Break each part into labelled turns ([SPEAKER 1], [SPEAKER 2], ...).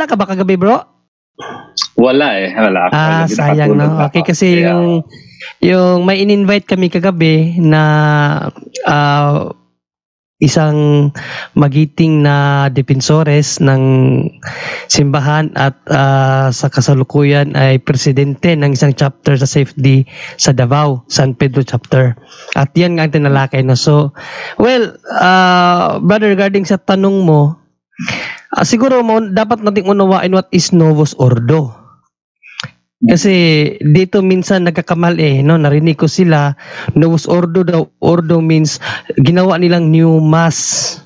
[SPEAKER 1] ka ba kagabi, bro?
[SPEAKER 2] Wala eh. Wala.
[SPEAKER 1] Sayang, no? Okay, kasi yung may in-invite kami kagabi na isang magiting na depensores ng simbahan at sa kasalukuyan ay presidente ng isang chapter sa safety sa Davao, San Pedro chapter. At yan nga ang tinalakay. No? So, well, brother, regarding sa tanong mo, siguro dapat nating unawain what is Novus Ordo. Kasi dito minsan nagkakamali no, narinig ko sila Novus Ordo daw, Ordo means ginawa nilang new mass.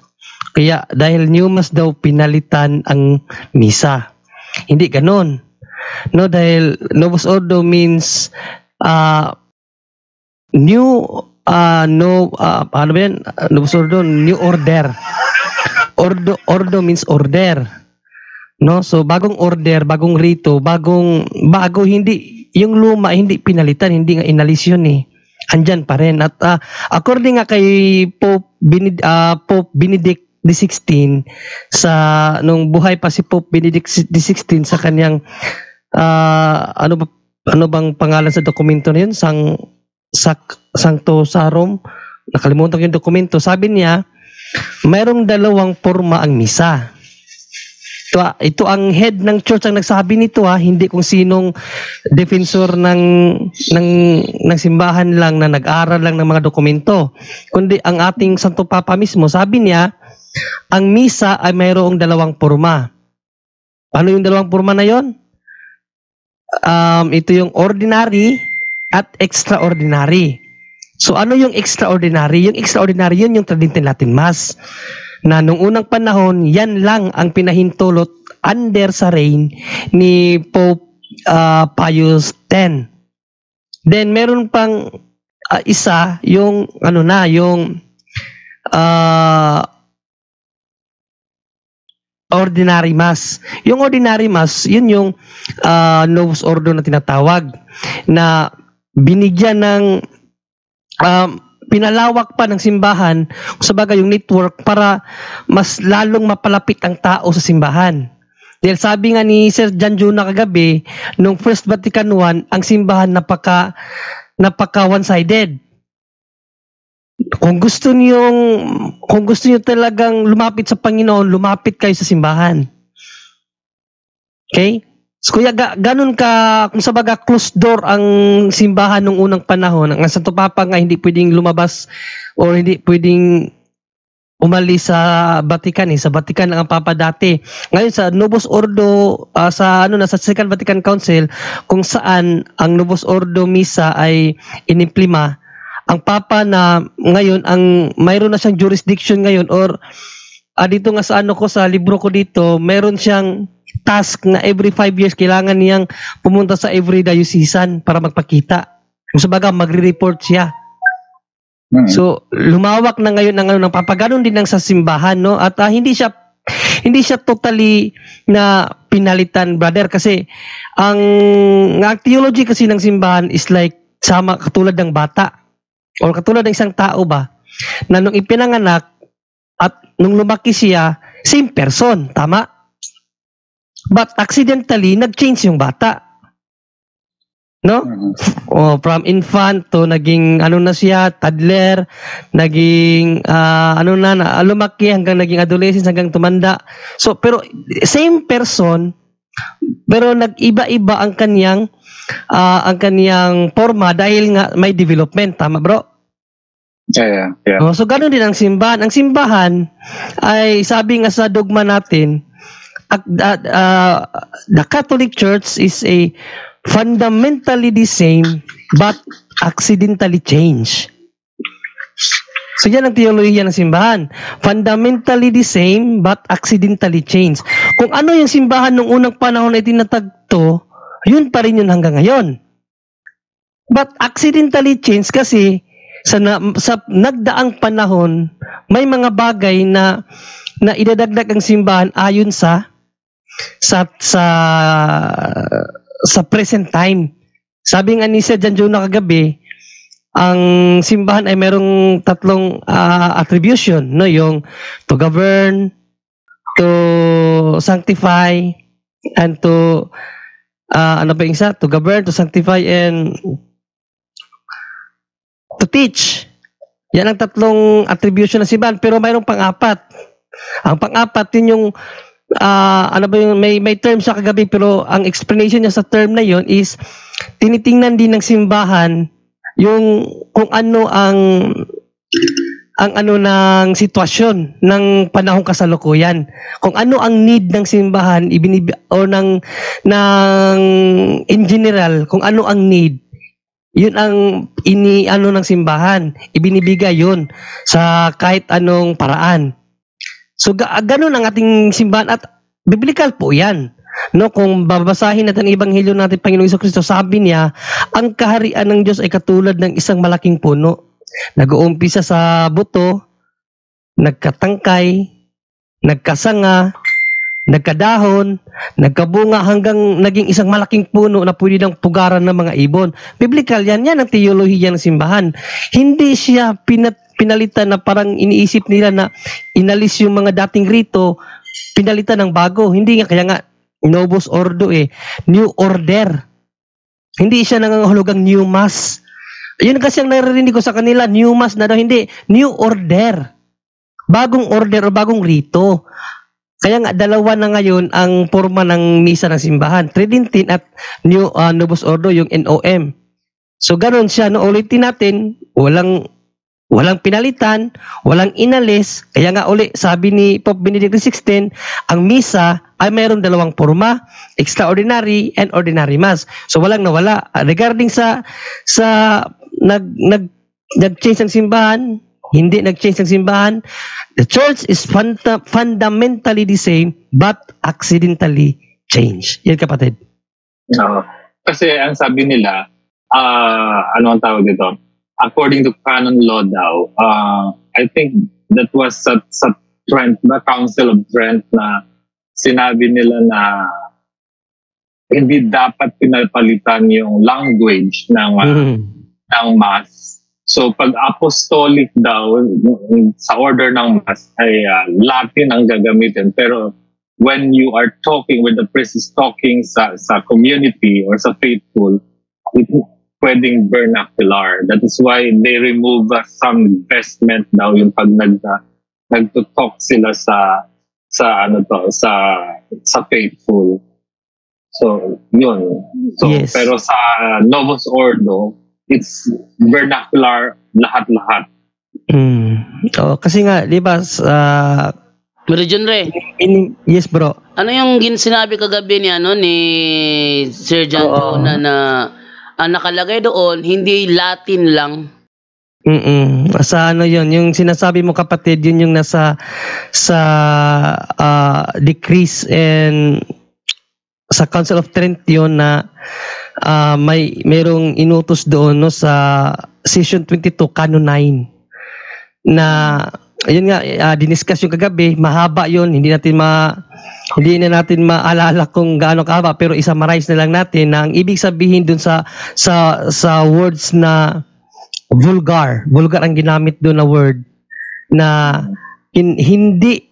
[SPEAKER 1] Kaya dahil new mass daw pinalitan ang misa. Hindi ganoon. No, dahil Novus Ordo means new ano ba yan? Novus Ordo, new order. Ordo means order. No, so bagong order, bagong rito, bago hindi yung luma hindi pinalitan, hindi nga inalis yun eh. Andyan pa rin at according nga kay Pope Benedict XVI sa nung buhay pa si Pope Benedict XVI sa kanyang ano bang pangalan sa dokumento na yun? Sancto Sarum. Nakalimutan ko yung dokumento. Sabi niya, mayroong dalawang forma ang misa. Ito ang head ng church ang nagsabi nito hindi kung sinong defensor ng simbahan lang na nag-aral lang ng mga dokumento, kundi ang ating Santo Papa mismo. Sabi niya, ang misa ay mayroong dalawang forma. Ano yung dalawang forma na yon? Ito yung ordinary at extraordinary. So ano yung extraordinary? Yung extraordinary yun yung Tridentine Latin Mass. Na nung unang panahon, yan lang ang pinahintulot under sa reign ni Pope Pius X. Then meron pang isa, yung ordinary mass. Yung ordinary mass, yun yung Novus Ordo na tinatawag na binigyan ng pinalawak pa ng simbahan sa bagay yung network para mas lalong mapalapit ang tao sa simbahan. Dahil sabi nga ni Sir John Juna kagabi, nung First Vatican I, ang simbahan napaka one-sided. Kung gusto niyo talagang lumapit sa Panginoon, lumapit kayo sa simbahan. Okay? So, kuya, ganun ka, kung sabaga closed door ang simbahan nung unang panahon, ang Santo Papa nga hindi pwedeng lumabas or hindi pwedeng umalis sa Vatican sa Vatican lang ang Papa dati. Ngayon sa Novus Ordo sa Second Vatican Council kung saan ang Novus Ordo Misa ay inimplima, ang Papa na ngayon ang mayroon na siyang jurisdiction ngayon or dito nga sa sa libro ko dito, mayroon siyang task na every 5 years kailangan niyang pumunta sa every diocesan para magpakita. Kung sabaga magre-report siya. So lumawak na ngayon ng Papa, ganun din ang sa simbahan, no? At hindi siya totally na pinalitan, brother, kasi ang theology kasi ng simbahan is like sama katulad ng bata or katulad ng isang tao ba na nung ipinanganak at nung lumaki siya, same person, tama? But accidentally, nag-change yung bata. No? From infant to naging na siya, toddler, naging lumaki hanggang naging adolescent hanggang tumanda. So, pero same person, pero nag-iba-iba ang kanyang forma dahil nga may development. Tama, bro?
[SPEAKER 2] Yeah.
[SPEAKER 1] So, ganoon din ang simbahan. Ang simbahan ay sabi nga sa dogma natin, the Catholic Church is a fundamentally the same but accidentally changed. So yan ang teolohiya ng simbahan. Fundamentally the same but accidentally changed. Kung ano yung simbahan nung unang panahon ay tinatagto, yun pa rin yun hanggang ngayon. But accidentally changed kasi sa nagdaang panahon, may mga bagay na idadagdag ang simbahan ayon sa present time. Sabi nga ni Sir John Juna kagabi, ang simbahan ay merong tatlong attribution, no? Yung to govern, to sanctify, and to ano pa yung isa? To govern, to sanctify, and to teach. Yan ang tatlong attribution ng simbahan, pero mayroong pang-apat. Ang pang-apat, yun yung ano ba yung may term sa kagabi, pero ang explanation niya sa term na yun is tinitingnan din ng simbahan yung kung ano ang ano ng sitwasyon ng panahong kasalukuyan. Kung ano ang need ng simbahan o ng in general, kung ano ang need, yun ang ano ng simbahan. Ibinibigay yun sa kahit anong paraan. So ganun ang ating simbahan at biblical po yan. No, kung babasahin natin ang ebanghelyo natin Panginoong Jesucristo, sabi niya, ang kaharian ng Diyos ay katulad ng isang malaking puno. Nag-uumpisa sa buto, nagkatangkay, nagkasanga, nagkadahon, nagkabunga hanggang naging isang malaking puno na pwede nang pugaran ng mga ibon. Biblical yan ang teolohiya ng simbahan. Hindi siya pinalitan na parang iniisip nila na inalis yung mga dating rito, pinalitan ng bago. Hindi nga, kaya nga, Novus Ordo New Order. Hindi siya nangangahulugang New Mass. Yun kasi ang naririnig ko sa kanila, New Mass na daw, hindi. New Order. Bagong order o bagong rito. Kaya nga, dalawa na ngayon ang forma ng misa ng simbahan. Tridentine at Novus Ordo, yung NOM. So, ganoon siya. No, ulitin natin, walang pinalitan, walang inalis. Kaya nga sabi ni Pope Benedict XVI, ang misa ay mayroong dalawang forma, extraordinary and ordinary mass. So, walang nawala. Regarding sa nag-change ng simbahan, hindi nag-change ng simbahan. The church is fundamentally the same but accidentally changed. Yan, kapatid.
[SPEAKER 2] Kasi ang sabi nila, ano ang tawag dito? According to canon law daw, I think that was sa Trent, the Council of Trent, na sinabi nila na hindi dapat pinapalitan yung language ng Mass. So, pag apostolic daw, sa order ng Mass, ay Latin ang gagamitin. Pero when you are talking, when the priest is talking sa community or sa faithful, it pwedeng vernacular. That is why they remove some vestment daw yung pag nagtutalk sila sa faithful. So, yun. So,
[SPEAKER 1] yes.
[SPEAKER 2] Pero sa Novus Ordo, it's vernacular lahat-lahat.
[SPEAKER 1] Kasi nga, di ba,
[SPEAKER 3] John Ray.
[SPEAKER 1] Yes, bro.
[SPEAKER 3] Ano yung sinabi kagabi ni Sir John na ang nakalagay doon, hindi Latin lang.
[SPEAKER 1] Sa ano yun, yung sinasabi mo, kapatid, yun yung nasa sa decrease and sa Council of Trent yun na mayroong inutos doon no, sa Session 22, Canon 9 na yun nga, diniscuss yung kagabi, mahaba yun, hindi na natin maalala kung gaano kahaba, pero i-summarize na lang natin na ang ibig sabihin dun sa words na vulgar ang ginamit doon na word na hindi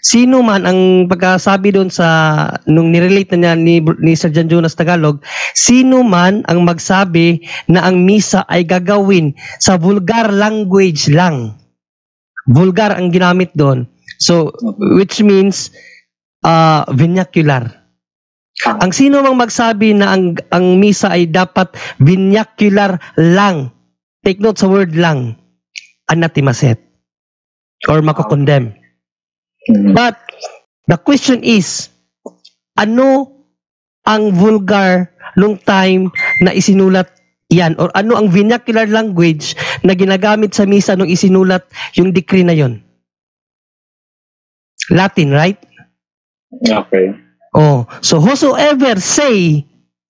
[SPEAKER 1] sino man ang pagkasabi doon sa nung nirelate na niya ni Sir John Jonas Tagalog, sino man ang magsabi na ang misa ay gagawin sa vulgar language lang. Vulgar ang ginamit doon. So, which means vernacular. Ang sino mang magsabi na ang misa ay dapat vernacular lang, take note sa word lang, anathemaset or makokondemn. But the question is, ano ang vulgar nung time na isinulat yan? Or ano ang vernacular language na ginagamit sa misa nung isinulat yung decree na yon? Latin, right?
[SPEAKER 2] Okay.
[SPEAKER 1] So whosoever say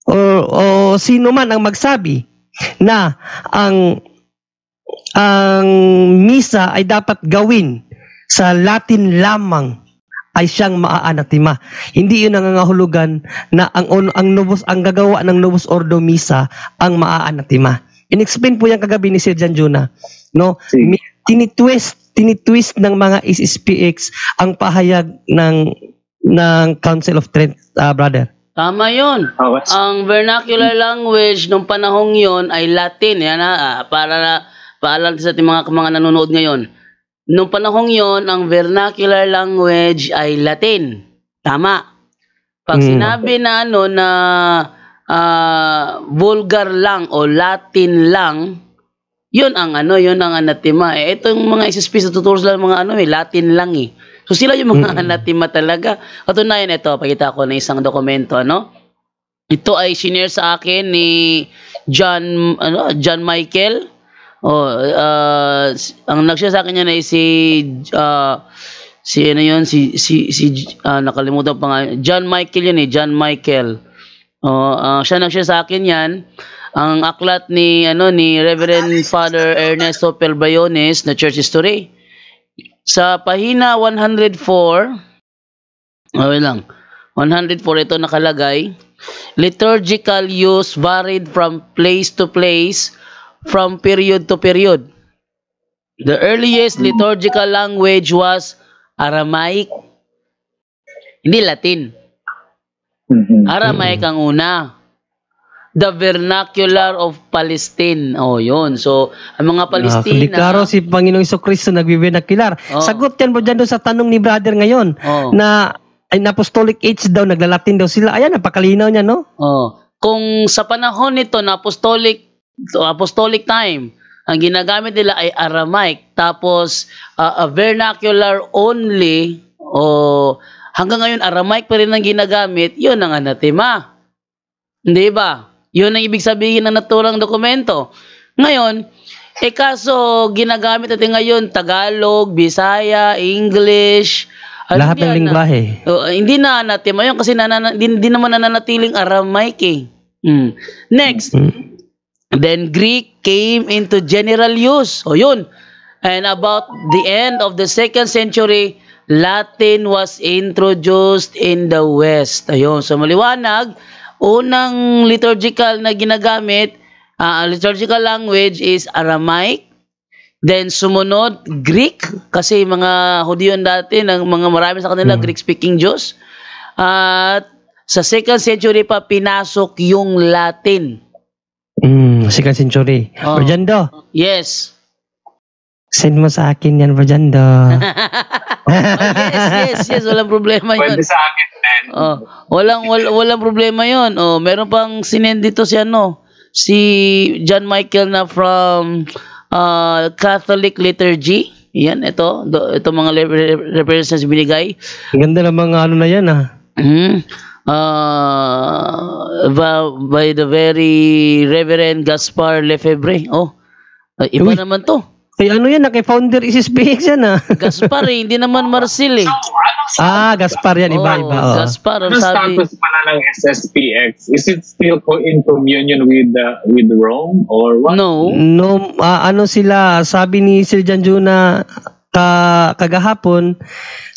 [SPEAKER 1] o sino man ang magsabi na ang misa ay dapat gawin sa Latin lamang ay siyang maaanatima. Hindi yun nangangahulugan na ang gagawa ng Novus Ordo Misa ang maaanatima. In-explain po yan kagabi ni Sir John Jonah. No? Tinitwist ng mga SSPX ang pahayag ng ng Council of Trent, brother.
[SPEAKER 3] Tama yun. Ang vernacular language nung panahong yon ay Latin. Yan paalam sa ating mga nanonood ngayon. Nung panahong yon, ang vernacular language ay Latin. Tama. Pag sinabi na vulgar lang o Latin lang, yun ang anathema. Itong mga SSP sa tuturo sila mga Latin lang eh. So sila yung mga anathema talaga. Katunayan ito, pakita ko na isang dokumento, Ito ay shinare sa akin ni John Michael. Ang nag-share sa akin niyan ay nakalimutan pa nga. John Michael yun John Michael. Siya nag-share sa akin yan. Ang aklat ni Reverend Father Ernesto Pelbayones na Church History. Sa pahina 104, 104 ito nakalagay, liturgical use varied from place to place, from period to period. The earliest liturgical language was Aramaic, hindi Latin. Aramaic ang una. The vernacular of Palestine. Yun. So, ang mga Palestina...
[SPEAKER 1] klaro si Panginoong Jesucristo nagbi-vernacular. Sagot yan po dyan doon sa tanong ni brother ngayon na apostolic age daw, naglalatin daw sila. Ayan, napakalinaw niya, no?
[SPEAKER 3] Kung sa panahon nito na apostolic time, ang ginagamit nila ay Aramaic, tapos a vernacular only, hanggang ngayon Aramaic pa rin ang ginagamit, yun ang anathema. Hindi ba? Yun ang ibig sabihin ng naturang dokumento. Ngayon, kaso ginagamit natin ngayon Tagalog, Bisaya, English.
[SPEAKER 1] Lahat ng lingwahe.
[SPEAKER 3] Hindi na anathema yun kasi hindi naman nananatiling Aramaic Next. Then Greek came into general use. Yun. And about the end of the 2nd century, Latin was introduced in the West. Ayun. So maliwanag, unang liturgical na ginagamit, liturgical language is Aramaic. Then sumunod, Greek. Kasi mga Hudiyon dati, marami sa kanila, Greek-speaking Jews. At sa 2nd century pa, pinasok yung Latin.
[SPEAKER 1] 2nd century. Brojando.
[SPEAKER 3] Yes.
[SPEAKER 1] Send mo sa akin yan, Brojando.
[SPEAKER 3] Yes. Walang problema yun.
[SPEAKER 2] Pwede sa akin, man.
[SPEAKER 3] Walang problema yun. Meron pang sinend dito si John Michael na from Catholic Liturgy. Yan, ito mga references binigay.
[SPEAKER 1] Ganda ng mga na yan,
[SPEAKER 3] by the very Reverend Gaspar Lefebvre. Iba naman to.
[SPEAKER 1] Kay yan, kay founder SSPX yan
[SPEAKER 3] Gaspar hindi naman Marcel
[SPEAKER 1] Gaspar yan, iba.
[SPEAKER 3] Gaspar,
[SPEAKER 2] ano status pala ng SSPX? Is it still in communion with Rome or what?
[SPEAKER 3] No,
[SPEAKER 1] sila, sabi ni Sir Janju na kagahapon,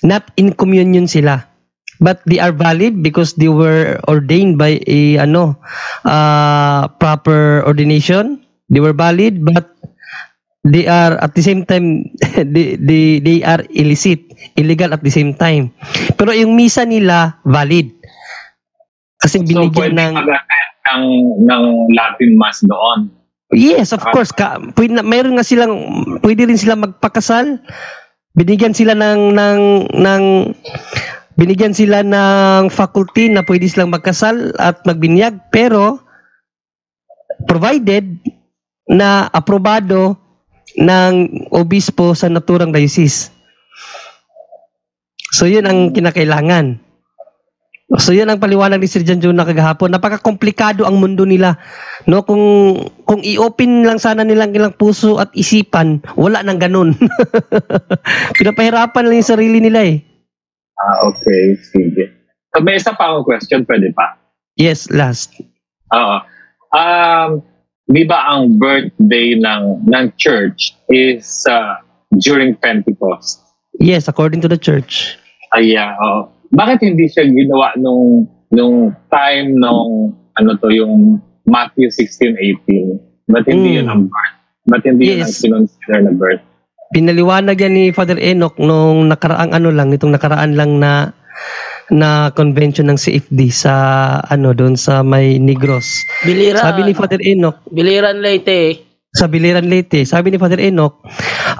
[SPEAKER 1] not in communion sila. But they are valid because they were ordained by a proper ordination. They were valid, but they are at the same time they are illegal at the same time. Pero yung misa nila valid. Kasi binigyan
[SPEAKER 2] ng Latin mass doon.
[SPEAKER 1] Yes, of course. Mayroon nga pwede rin silang magpakasal. Binigyan sila ng faculty na pwede silang magkasal at magbinyag, pero provided na aprobado ng obispo sa naturang diocese. So yun ang kinakailangan. So yun ang paliwanag ni Sir Janjo na kagahapon. Napaka-komplikado ang mundo nila. No, kung i-open lang sana nilang ilang puso at isipan, wala nang ganun. Pinapahirapan lang yung sarili nila
[SPEAKER 2] Okay, sige. So may isa pa akong question, pwede pa?
[SPEAKER 1] Yes, last.
[SPEAKER 2] Di ba ang birthday ng church is during Pentecost?
[SPEAKER 1] Yes, according to the church.
[SPEAKER 2] Bakit hindi siya ginawa nung time yung Matthew 16:18? Ba't hindi yun ang birth? Ba't hindi yun ang sinonsider na birth?
[SPEAKER 1] Pinaliwanag yan ni Father Enoch nung itong nakaraan lang na convention ng CFD sa doon sa may Negros.
[SPEAKER 3] Biliran.
[SPEAKER 1] Sabi ni Father Enoch,
[SPEAKER 3] Biliran Leyte.
[SPEAKER 1] sa Biliran Leyte, sabi ni Father Enoch,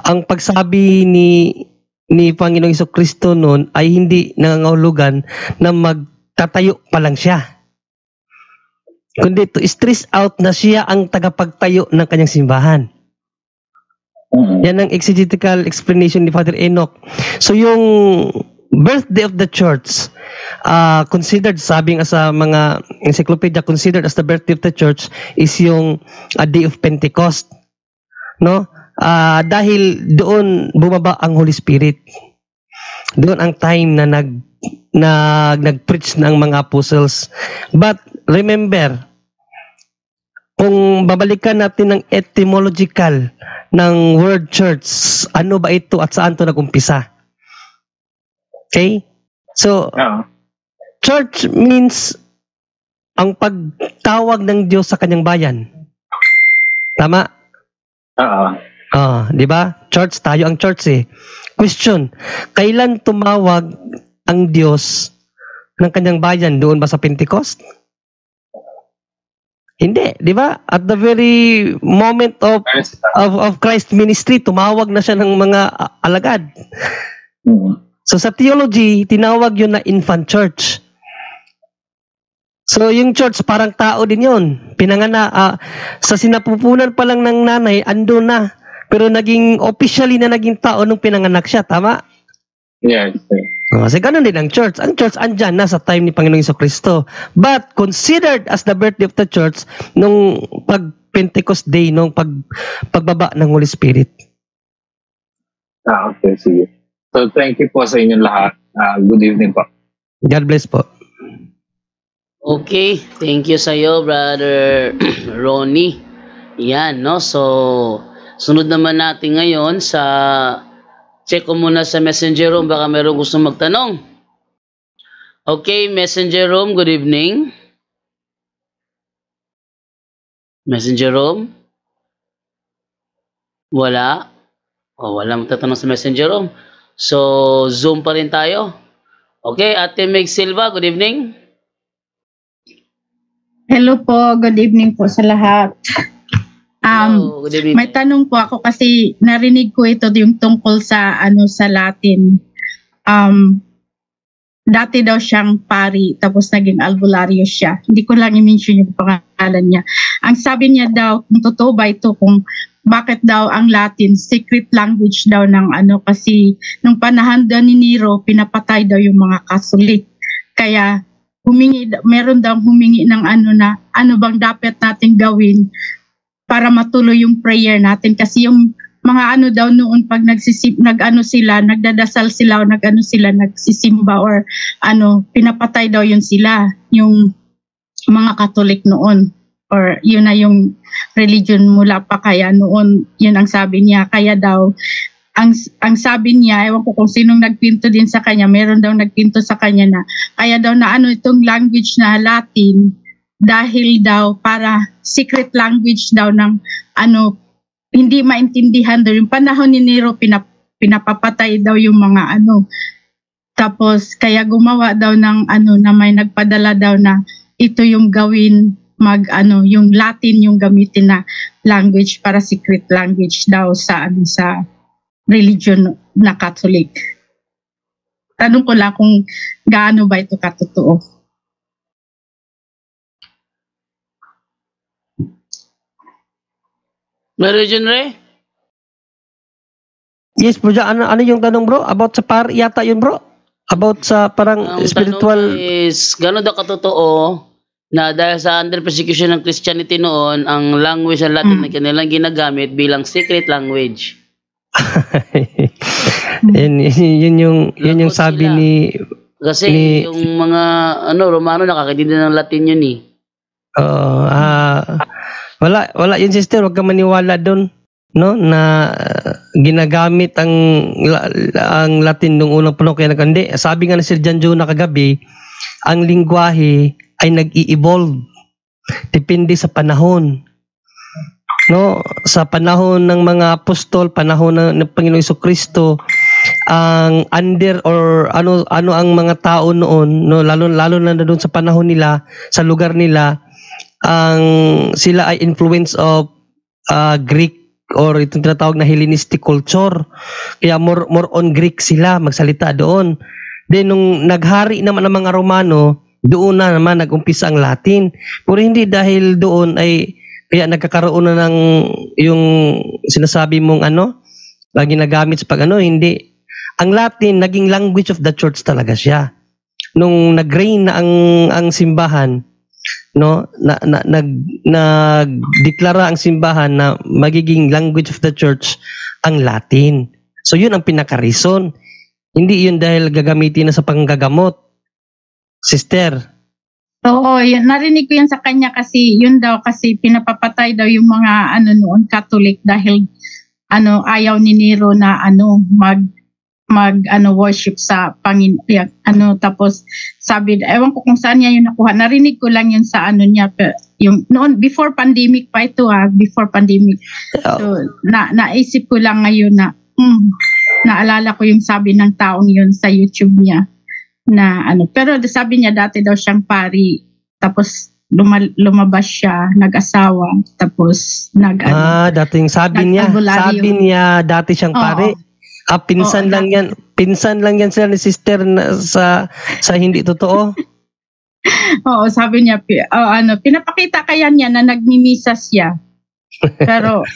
[SPEAKER 1] ang pagsabi ni Panginoong Jesucristo noon ay hindi nangangahulugan na magtatayo pa lang siya. Kundi to stress out na siya ang tagapagtayo ng kanyang simbahan. Yan ang exegetical explanation ni Father Enoch. So yung birthday of the church, considered, sabi nga sa mga encyclopedia, considered as the birthday of the church is yung day of Pentecost. No? Dahil doon bumaba ang Holy Spirit. Doon ang time na nag-preach ng mga apostles. But remember, kung babalikan natin ng etymological ng word church, ano ba ito at saan ito nag-umpisa? Okay? So, church means ang pagtawag ng Diyos sa kanyang bayan. Tama? Di ba? Church, tayo ang church eh. Question, kailan tumawag ang Diyos ng kanyang bayan? Doon ba sa Pentecost? Hindi, di ba? At the very moment of Christ's ministry, tumawag na siya ng mga alagad. So sa theology, tinawag yun na infant church. So yung church, parang tao din yun. Sa sinapupunan pa lang ng nanay, ando na. Pero officially na naging tao nung pinanganak siya, tama?
[SPEAKER 2] Yes.
[SPEAKER 1] Kasi ganun din ang church. Ang church andyan na sa time ni Panginoong Jesucristo. But considered as the birthday of the church nung pag-Pentecost Day, nung pagbaba ng Holy Spirit.
[SPEAKER 2] Okay, sige. So thank you po sa inyong lahat. Good evening po.
[SPEAKER 1] God bless po.
[SPEAKER 3] Okay, thank you sa iyo, Brother Ronnie. Yan, no? So, sunod naman natin ngayon sa check ko muna sa messenger room, baka mayroong gusto magtanong. Okay, messenger room, good evening. Messenger room? Wala. Wala magtatanong sa messenger room. So, Zoom pa rin tayo. Okay, Ate Meg Silva, good evening.
[SPEAKER 4] Hello po, good evening po sa lahat.
[SPEAKER 3] Hello, good evening.
[SPEAKER 4] May tanong po ako kasi narinig ko ito yung tungkol sa sa Latin. Dati daw siyang pari tapos naging albularyo siya. Hindi ko lang i-mention yung pangalan niya. Ang sabi niya daw, kung totoo ba ito, kung bakit daw ang Latin secret language daw ng kasi nung panahon daw ni Nero pinapatay daw yung mga Katolik. Kaya meron daw humingi ng ano bang dapat nating gawin para matuloy yung prayer natin, kasi yung mga daw noon pag nagdadasal sila o nagsisimba or pinapatay daw yun sila, yung mga Katolik noon, or yun na yung religion mula pa, kaya noon yun ang sabi niya. Kaya daw ang sabi niya, ewan ko kung sinong nagpinto din sa kanya, meron daw nagpinto sa kanya na kaya daw na itong language na Latin dahil daw para secret language daw ng hindi maintindihan daw. Yung panahon ni Nero pinapapatay daw yung mga tapos kaya gumawa daw ng na may nagpadala daw na ito yung gawin yung Latin yung gamitin na language para secret language daw sa sa religion na Catholic. Tanong ko lang kung gaano ba ito katotoo.
[SPEAKER 3] Religion Ray?
[SPEAKER 1] Yes, bro. Ano yung tanong, bro? About sa yata yun, bro? About sa parang
[SPEAKER 3] ang
[SPEAKER 1] spiritual...
[SPEAKER 3] tanong is, gano'n daw katotoo na dahil sa under persecution ng Christianity noon, ang language ng Latin na kanilang ginagamit bilang secret language. yun yung sabi sila. Kasi
[SPEAKER 1] ni
[SPEAKER 3] yung mga Romano nakakaintindi ng Latin yun eh.
[SPEAKER 1] Wala yun, sister, wag ka maniwala doon, no, na ginagamit ang Latin nung unang panahon. Kaya hindi, sabi nga ni Sir John Jonah kagabi, ang lingwahe ay nag-i-evolve depende sa panahon. No, sa panahon ng mga apostol, panahon ng Panginoong Jesucristo, ang under or ano ang mga tao noon, no, lalo na doon sa panahon nila, sa lugar nila, ang sila ay influence of Greek or itong tinatawag na Hellenistic culture. Kaya more on Greek sila magsalita doon. Then nung naghari naman ang mga Romano, doon na naman nag-umpisa ang Latin. Pero hindi dahil doon ay kaya nagkakaroon na ng yung sinasabi mong ginagamit sa hindi. Ang Latin naging language of the church talaga siya. Nung nag-reign na ang simbahan, no, nagdeklara ang simbahan na magiging language of the church ang Latin. So yun ang pinaka-reason. Hindi yun dahil gagamitin na sa panggagamot. Sister.
[SPEAKER 4] Oo, yun, narinig ko yan sa kanya kasi yun daw kasi pinapapatay daw yung mga noon Catholic dahil ayaw ni Nero na worship sa Panginoon. Tapos sabi, ewan ko kung saan niya yun nakuha. Narinig ko lang yun sa niya, yung noon before pandemic pa ito before pandemic. So naisip ko lang ngayon na naalala ko yung sabi ng taong yun sa YouTube niya na pero sabi niya dati daw siyang pari, tapos lumabas siya, nag-asawa, tapos
[SPEAKER 1] dating sabi niya dati siyang pari. Pinsan lang yan sila ni sister na sa hindi totoo.
[SPEAKER 4] Oo, sabi niya pinapakita kaya niya na nagmimisa siya. Pero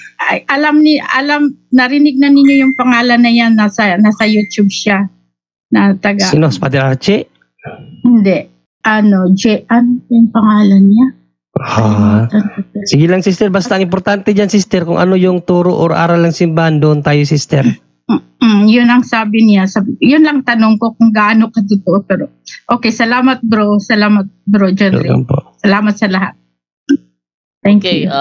[SPEAKER 4] narinig na ninyo yung pangalan na yan, nasa YouTube siya. Na taga.
[SPEAKER 1] Sino? Padre Archie?
[SPEAKER 4] Hindi. Ano yung pangalan niya?
[SPEAKER 1] Sige lang, sister. Basta ang importante dyan, sister, kung ano yung turo or aral ng simbahan, doon tayo, sister.
[SPEAKER 4] Yun ang sabi niya. Yun lang tanong ko kung gaano katotoo. Pero, okay, salamat bro. Salamat bro, John Ray. Salamat sa lahat. Thank you.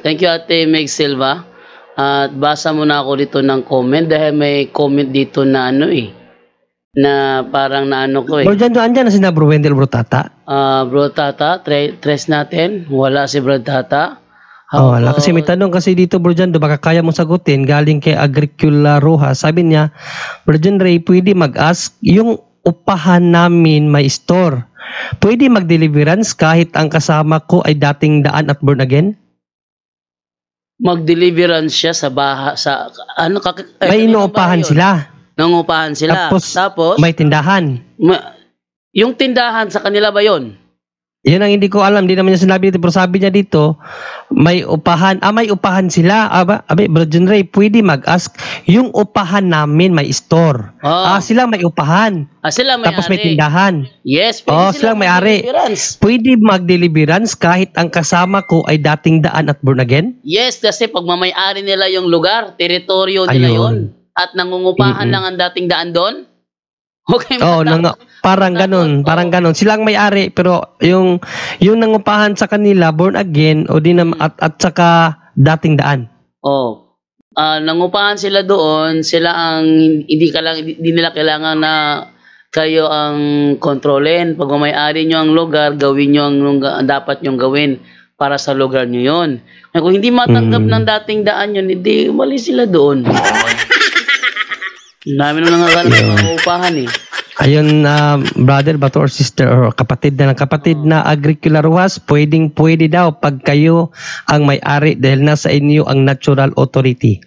[SPEAKER 3] Thank you, Ate Meg Silva. At basa muna ako dito ng comment dahil may comment dito na na parang ko
[SPEAKER 1] Bro, andyan na si Bro Wendell, Bro Tata.
[SPEAKER 3] Bro Tata, tres natin. Wala si Bro Tata.
[SPEAKER 1] Wala. Kasi may tanong kasi dito, Bro Jando, baka kaya mo sagutin. Galing kay Agricula Rojas. Sabi niya, Bro John Ray, pwede mag-ask, yung upahan namin may store. Pwede mag-deliverance kahit ang kasama ko ay dating daan at born again?
[SPEAKER 3] Mag-deliverance siya sa
[SPEAKER 1] may inuupahan sila.
[SPEAKER 3] Nangupahan sila.
[SPEAKER 1] Tapos may tindahan.
[SPEAKER 3] Yung tindahan sa kanila ba yun?
[SPEAKER 1] Yun ang hindi ko alam. Hindi naman niya sinabi dito. Pero sabi niya dito, may upahan. May upahan sila. Bro John Ray, pwede mag-ask. Yung upahan namin may store. Sila may upahan.
[SPEAKER 3] Sila may
[SPEAKER 1] Tapos may tindahan.
[SPEAKER 3] Yes, pwede
[SPEAKER 1] sila may-ari. Pwede mag-deliverance kahit ang kasama ko ay dating daan at born again?
[SPEAKER 3] Yes, kasi pag mamay-ari nila yung lugar, teritoryo nila yun. At nangungupahan lang ang dating daan doon? Okay, parang ganun. Silang may-ari pero yung nangupahan sa kanila born again o at saka dating daan. Nangupahan sila doon, sila ang hindi nila kailangan na kayo ang kontrolin. Pag may-ari nyo ang lugar, gawin nyo ang dapat nyo gawin para sa lugar nyo yun. Kung hindi matanggap ng dating daan yun, hindi umalis sila doon. Dami nung nangagal ng upahan
[SPEAKER 1] Ayun, brother, bato or sister or kapatid na Agricula Rojas, pwede daw pag kayo ang may-ari dahil nasa inyo ang natural authority.